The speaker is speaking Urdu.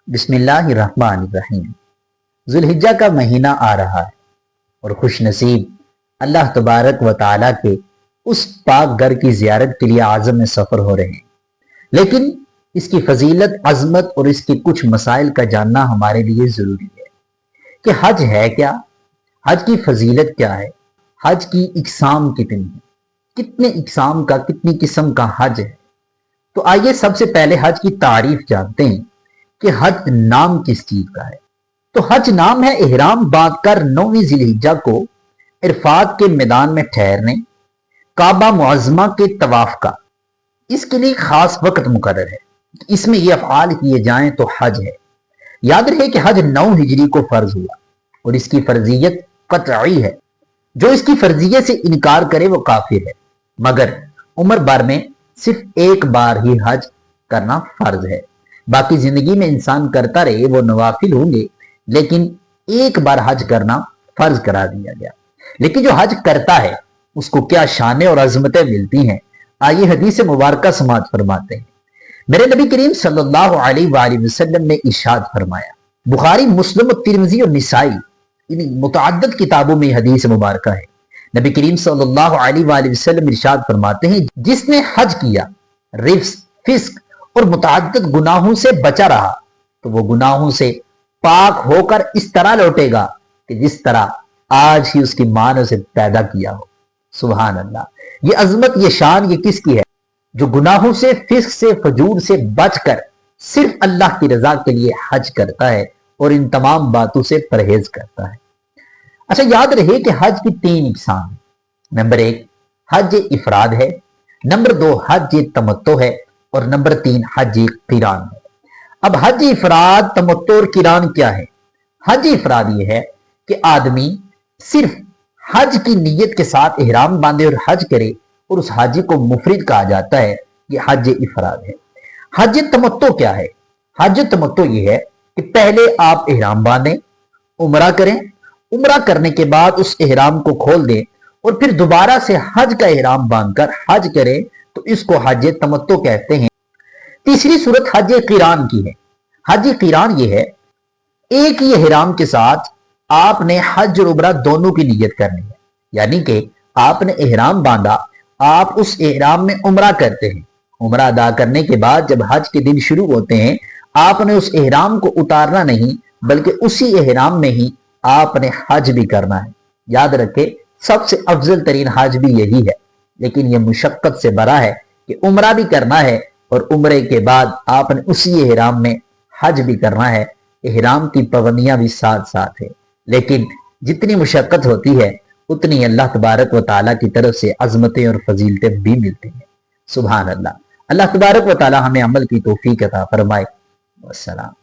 بسم اللہ الرحمن الرحیم۔ ذوالحجہ کا مہینہ آ رہا ہے اور خوش نصیب اللہ تبارک و تعالیٰ کے اس پاک گھر کی زیارت کے لیے عازم میں سفر ہو رہے ہیں، لیکن اس کی فضیلت، عظمت اور اس کے کچھ مسائل کا جاننا ہمارے لیے ضروری ہے کہ حج ہے کیا، حج کی فضیلت کیا ہے، حج کی اقسام کتنی ہے، کتنے اقسام کا، کتنی قسم کا حج ہے۔ تو آئیے سب سے پہلے حج کی تعریف جانتے ہیں کہ حج نام کس چیز کا ہے۔ تو حج نام ہے احرام باندھ کر 9ویں ذی الحجہ کو عرفات کے میدان میں ٹھہرنے، کعبہ معظمہ کے طواف کا۔ اس کے لیے خاص وقت مقرر ہے، اس میں یہ افعال کیے جائیں تو حج ہے۔ یاد رہے کہ حج 9 ہجری کو فرض ہوا اور اس کی فرضیت قطعی ہے۔ جو اس کی فرضیت سے انکار کرے وہ کافر ہے، مگر عمر بھر میں صرف ایک بار ہی حج کرنا فرض ہے۔ باقی زندگی میں انسان کرتا رہے وہ نوافل ہوں گے، لیکن ایک بار حج کرنا فرض کرا دیا گیا۔ لیکن جو حج کرتا ہے اس کو کیا شانیں اور عظمتیں ملتی ہیں، آئیے حدیث مبارکہ سماعت فرماتے ہیں۔ میرے نبی کریم صلی اللہ علیہ وآلہ وسلم نے ارشاد فرمایا، بخاری، مسلم اور ترمذی اور نسائی ان متعدد کتابوں میں حدیث مبارکہ ہے۔ نبی کریم صلی اللہ علیہ وآلہ وسلم ارشاد فرماتے ہیں، جس نے حج کیا، رفث، فسق اور متعدد گناہوں سے بچا رہا تو وہ گناہوں سے پاک ہو کر اس طرح لوٹے گا کہ جس طرح آج ہی اس کی ماں نے اسے پیدا کیا ہو۔ سبحان اللہ! یہ عظمت، یہ شان، یہ کس کی ہے؟ جو گناہوں سے، فسق سے، فجور سے بچ کر صرف اللہ کی رضا کے لیے حج کرتا ہے اور ان تمام باتوں سے پرہیز کرتا ہے۔ اچھا، یاد رہے کہ حج کی 3 اقسام ہیں۔ نمبر 1 حج افراد ہے، نمبر 2 حج تمتع ہے، اور نمبر 3 حج قران ہے۔ اب حج افراد، تمتع اور قران کیا ہے؟ حج افراد یہ ہے کہ آدمی صرف حج کی نیت کے ساتھ احرام باندھے اور حج کرے، اور اس حاجی کو مفرد کہا جاتا ہے، یہ حج افراد ہے۔ حج تمتع کیا ہے؟ حج تمتع یہ ہے کہ پہلے آپ احرام باندھیں، عمرہ کریں، عمرہ کرنے کے بعد اس احرام کو کھول دیں اور پھر دوبارہ سے حج کا احرام باندھ کر حج کریں، تو اس کو حج تمتع کہتے ہیں۔ تیسری صورت حج قران کی ہے۔ حج قران یہ ہے، ایک ہی احرام کے ساتھ آپ نے حج اور عمرہ دونوں کی نیت کرنی ہے، یعنی کہ آپ نے احرام باندھا، آپ اس احرام میں عمرہ کرتے ہیں، عمرہ ادا کرنے کے بعد جب حج کے دن شروع ہوتے ہیں، آپ نے اس احرام کو اتارنا نہیں، بلکہ اسی احرام میں ہی آپ نے حج بھی کرنا ہے۔ یاد رکھے، سب سے افضل ترین حج بھی یہی ہے، لیکن یہ مشقت سے بھرا ہے کہ عمرہ بھی کرنا ہے اور عمرے کے بعد آپ نے اسی احرام میں حج بھی کرنا ہے۔ احرام کی پابندیاں بھی ساتھ ساتھ ہے، لیکن جتنی مشقت ہوتی ہے اتنی اللہ تبارک و تعالیٰ کی طرف سے عظمتیں اور فضیلتیں بھی ملتی ہیں۔ سبحان اللہ! اللہ تبارک و تعالیٰ ہمیں عمل کی توفیق عطا فرمائے۔ والسلام۔